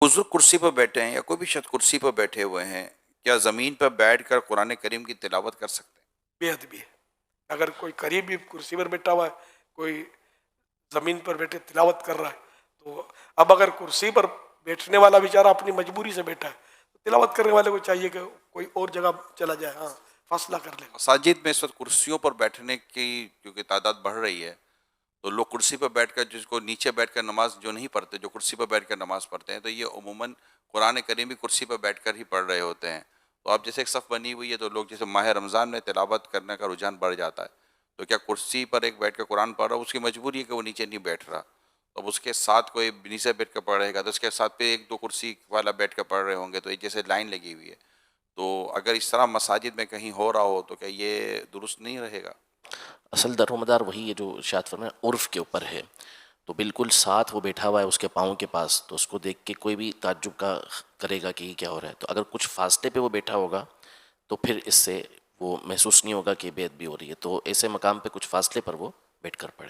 बुजुर्ग कुर्सी पर बैठे हैं या कोई भी शख्स कुर्सी पर बैठे हुए हैं, क्या ज़मीन पर बैठकर कुरान करीम की तिलावत कर सकते हैं? बेहद भी है। अगर कोई करीब भी कुर्सी पर बैठा हुआ है, कोई ज़मीन पर बैठे तिलावत कर रहा है, तो अब अगर कुर्सी पर बैठने वाला बेचारा अपनी मजबूरी से बैठा है, तो तिलावत करने वाले को चाहिए कि कोई और जगह चला जाए, हाँ, फासला कर ले। मसाजिद में इस वक्त कुर्सियों पर बैठने की क्योंकि तादाद बढ़ रही है, तो लोग कुर्सी पर बैठकर, जिसको नीचे बैठकर नमाज जो नहीं पढ़ते, जो कुर्सी पर बैठकर नमाज पढ़ते हैं, तो ये उमूमन कुरान करीम भी कुर्सी पर बैठकर ही पढ़ रहे होते हैं। तो अब जैसे एक सफ़ बनी हुई है, तो लोग जैसे माह रमज़ान में तिलावत करने का रुझान बढ़ जाता है, तो क्या कुर्सी पर एक बैठ कर कुरान पढ़ रहा, उसकी मजबूरी है कि वो नीचे नहीं बैठ रहा, तो अब उसके साथ कोई नीचे बैठ कर पढ़ेगा, तो उसके साथ पे एक दो कुर्सी वाला बैठ कर पढ़ रहे होंगे, तो एक जैसे लाइन लगी हुई है। तो अगर इस तरह मसाजिद में कहीं हो रहा हो, तो क्या ये दुरुस्त नहीं रहेगा? असल दरोमदार वही है जो शायद फरमाया उर्फ़ के ऊपर है। तो बिल्कुल साथ वो बैठा हुआ है उसके पाँव के पास, तो उसको देख के कोई भी ताज्जुब का करेगा कि ये क्या हो रहा है। तो अगर कुछ फासले पे वो बैठा होगा तो फिर इससे वो महसूस नहीं होगा कि बेअदबी हो रही है, तो ऐसे मकाम पे कुछ फासले पर वो बैठ कर पढ़े।